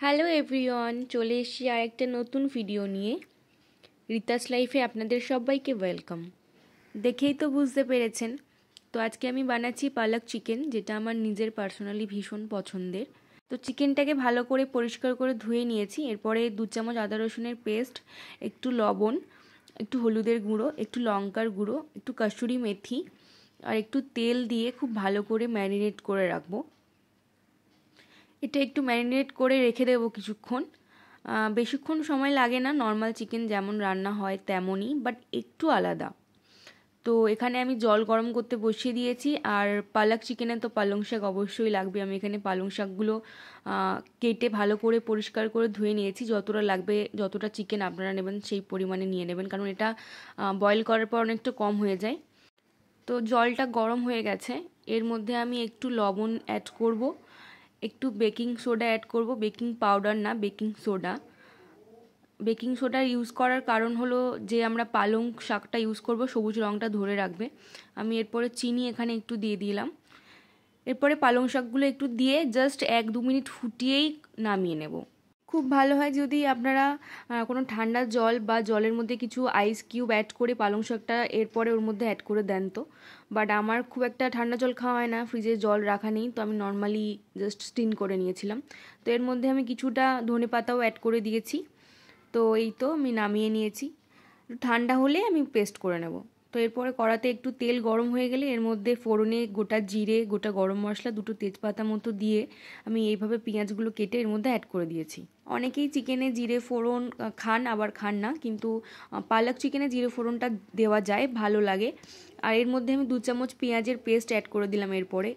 Hello everyone, চলে এসেছি আর একটা নতুন ভিডিও নিয়ে। রিতাস লাইফে আপনাদের সবাইকে ওয়েলকাম। দেখেই তো বুঝতে পেরেছেন, তো আজকে আমি বানাচ্ছি পালক চিকেন, যেটা আমার নিজের পার্সোনালি ভীষণ পছন্দের। তো চিকেনটাকে ভালো করে পরিষ্কার করে ধুয়ে নিয়েছি। এরপরে 2 চামচ আদা রসুনের পেস্ট, একটু লবণ, একটু হলুদের গুঁড়ো, একটু লঙ্কার গুঁড়ো, একটু কসুরি মেথি আর একটু তেল দিয়ে খুব ভালো করে ম্যারিনেট করে রাখবো। এটা একটু ম্যারিনেট করে রেখে দেবো কিছুক্ষণ। বেশিক্ষণ সময় লাগে না, নর্মাল চিকেন যেমন রান্না হয় তেমনই, বাট একটু আলাদা। তো এখানে আমি জল গরম করতে বসিয়ে দিয়েছি। আর পালক চিকেনে তো পালং শাক অবশ্যই লাগবে। আমি এখানে পালং শাকগুলো কেটে ভালো করে পরিষ্কার করে ধুয়ে নিয়েছি। যতটা লাগবে, যতটা চিকেন আপনারা নেবেন সেই পরিমাণে নিয়ে নেবেন, কারণ এটা বয়েল করার পর অনেকটা কম হয়ে যায়। তো জলটা গরম হয়ে গেছে, এর মধ্যে আমি একটু লবণ অ্যাড করব, একটু বেকিং সোডা অ্যাড করব, বেকিং পাউডার না, baking soda. Baking soda use করার কারণ হলো যে আমরা পালং শাকটা ইউজ করব, সবুজ রঙটা ধরে রাখবে। আমি এরপরে চিনি এখানে একটু দিয়ে দিলাম। এরপরে পালং শাকগুলো একটু দিয়ে জাস্ট 1-2 মিনিট ফুটিয়েই নামিয়ে নেব। খুব ভালো হয় যদি আপনারা কোনো ঠান্ডা জল বা জলের মধ্যে কিছু আইস কিউব অ্যাড করে পালং শাকটা এরপরে ওর মধ্যে অ্যাড করে দেন। তো বাট আমার খুব একটা ঠান্ডা জল খাওয়া হয় না, ফ্রিজে জল রাখা নেই, তো আমি নর্মালি জাস্ট স্টিম করে নিয়েছিলাম। তো এর মধ্যে আমি কিছুটা ধনে পাতাও অ্যাড করে দিয়েছি। তো এই তো আমি নামিয়ে নিয়েছি। ঠান্ডা হলে আমি পেস্ট করে নেব। তো এরপরে কড়াতে একটু তেল গরম হয়ে গেলে এর মধ্যে ফোড়নে গোটা জিরে, গোটা গরম মশলা, 2টো তেজপাতা মতো দিয়ে আমি এইভাবে পেঁয়াজগুলো কেটে এর মধ্যে অ্যাড করে দিয়েছি। অনেকেই চিকেনে জিরে ফোড়ন খান, আবার খান না, কিন্তু পালক চিকেনে জিরে ফোড়নটা দেওয়া যায়, ভালো লাগে। আর এর মধ্যে আমি 2 চামচ পেঁয়াজের পেস্ট অ্যাড করে দিলাম। এরপরে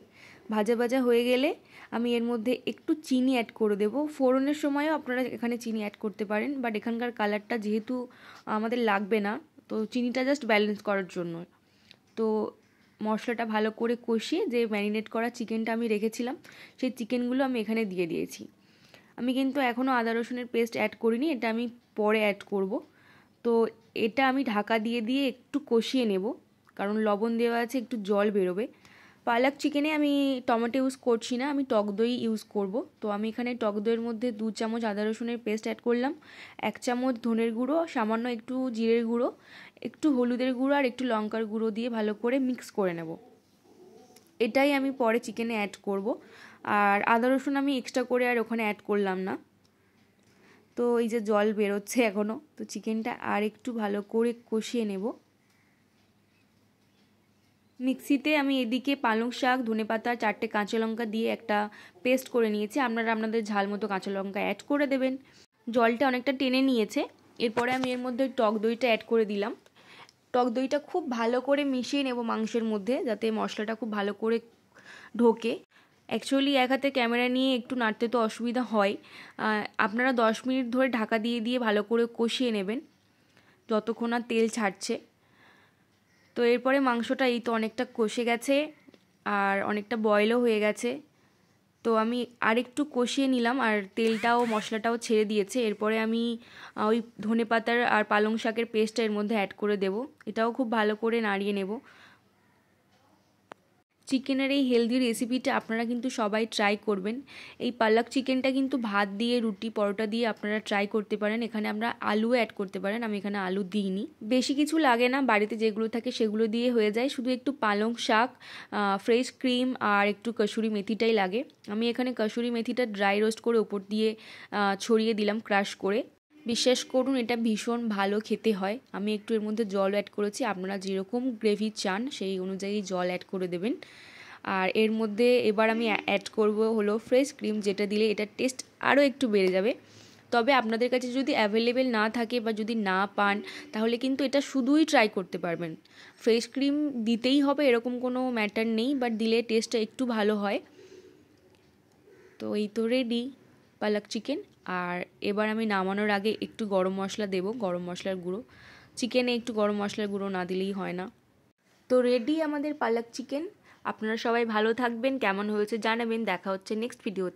ভাজা ভাজা হয়ে গেলে আমি এর মধ্যে একটু চিনি অ্যাড করে দেবো। ফোড়নের সময়ও আপনারা এখানে চিনি অ্যাড করতে পারেন, বাট এখানকার কালারটা যেহেতু আমাদের লাগবে না, তো চিনিটা জাস্ট ব্যালেন্স করার জন্য। তো মশলাটা ভালো করে কষিয়ে যে ম্যারিনেট করা চিকেনটা আমি রেখেছিলাম, সেই চিকেনগুলো আমি এখানে দিয়ে দিয়েছি। আমি কিন্তু এখনও আদা রসুনের পেস্ট অ্যাড করিনি, এটা আমি পরে অ্যাড করব। তো এটা আমি ঢাকা দিয়ে দিয়ে একটু কষিয়ে নেব, কারণ লবণ দেওয়া আছে, একটু জল বেরোবে। পালক চিকেনে আমি টমেটো ইউজ করছি না, আমি টক দই ইউজ করব। তো আমি এখানে টক দইয়ের মধ্যে 2 চামচ আদা রসুনের পেস্ট অ্যাড করলাম, 1 চামচ ধনের গুঁড়ো, সামান্য একটু জিরের গুঁড়ো, একটু হলুদের গুঁড়ো আর একটু লঙ্কার গুঁড়ো দিয়ে ভালো করে মিক্স করে নেব। এটাই আমি পরে চিকেনে অ্যাড করব। আর আদা রসুন আমি এক্সট্রা করে আর ওখানে অ্যাড করলাম না। তো এই যে জল বেরোচ্ছে এখনও, তো চিকেনটা আর একটু ভালো করে কষিয়ে নেব। মিক্সিতে আমি এদিকে পালং শাক, ধনেপাতা, 4টে কাঁচা লঙ্কা দিয়ে একটা পেস্ট করে নিয়েছি। আপনারা আপনাদের ঝাল মতো কাঁচা লঙ্কা অ্যাড করে দেবেন। জলটা অনেকটা টেনে নিয়েছে। এরপরে আমি এর মধ্যে টক দইটা অ্যাড করে দিলাম। টক দইটা খুব ভালো করে মিশিয়ে নেব মাংসের মধ্যে, যাতে মশলাটা খুব ভালো করে ঢোকে। অ্যাকচুয়ালি এক হাতে ক্যামেরা নিয়ে একটু নাড়তে তো অসুবিধা হয়। আপনারা 10 মিনিট ধরে ঢাকা দিয়ে দিয়ে ভালো করে কষিয়ে নেবেন, যতক্ষণ না তেল ছাড়ছে। তো এরপরে মাংসটা এই তো অনেকটা কষে গেছে আর অনেকটা বয়েলও হয়ে গেছে। তো আমি আরেকটু কষিয়ে নিলাম আর তেলটাও মশলাটাও ছেড়ে দিয়েছে। এরপরে আমি ওই ধনেপাতার আর পালং শাকের পেস্টটা এর মধ্যে অ্যাড করে দেব। এটাও খুব ভালো করে নাড়িয়ে নেব। চিকেনের এই হেলদি রেসিপিটা আপনারা কিন্তু সবাই ট্রাই করবেন। এই পালক চিকেনটা কিন্তু ভাত দিয়ে, রুটি, পরোটা দিয়ে আপনারা ট্রাই করতে পারেন। এখানে আমরা আলু অ্যাড করতে পারেন, আমি এখানে আলু দিইনি। বেশি কিছু লাগে না, বাড়িতে যেগুলো থাকে সেগুলো দিয়ে হয়ে যায়। শুধু একটু পালং শাক, ফ্রেশ ক্রিম আর একটু কসুরি মেথিটাই লাগে। আমি এখানে কসুরি মেথিটা ড্রাই রোস্ট করে ওপর দিয়ে ছড়িয়ে দিলাম ক্রাশ করে। বিশ্বাস করুন, এটা ভীষণ ভালো খেতে হয়। আমি একটু এর মধ্যে জল অ্যাড করেছি, আপনারা যেরকম গ্রেভি চান সেই অনুযায়ী জল অ্যাড করে দেবেন। আর এর মধ্যে এবার আমি অ্যাড করব হলো ফ্রেশ ক্রিম, যেটা দিলে এটার টেস্ট আরও একটু বেড়ে যাবে। তবে আপনাদের কাছে যদি অ্যাভেলেবেল না থাকে বা যদি না পান, তাহলে কিন্তু এটা শুধুই ট্রাই করতে পারবেন। ফ্রেশ ক্রিম দিতেই হবে এরকম কোনো ম্যাটার নেই, বাট দিলে টেস্টটা একটু ভালো হয়। তো এই তো রেডি পালক চিকেন। আর এবার আমি নামানোর আগে একটু গরম মশলা দেব, গরম মশলার গুঁড়ো। চিকেনে একটু গরম মশলার গুঁড়ো না দিলেই হয় না। তো রেডি আমাদের পালক চিকেন। আপনারা সবাই ভালো থাকবেন, কেমন হয়েছে জানাবেন। দেখা হচ্ছে নেক্সট ভিডিওতে।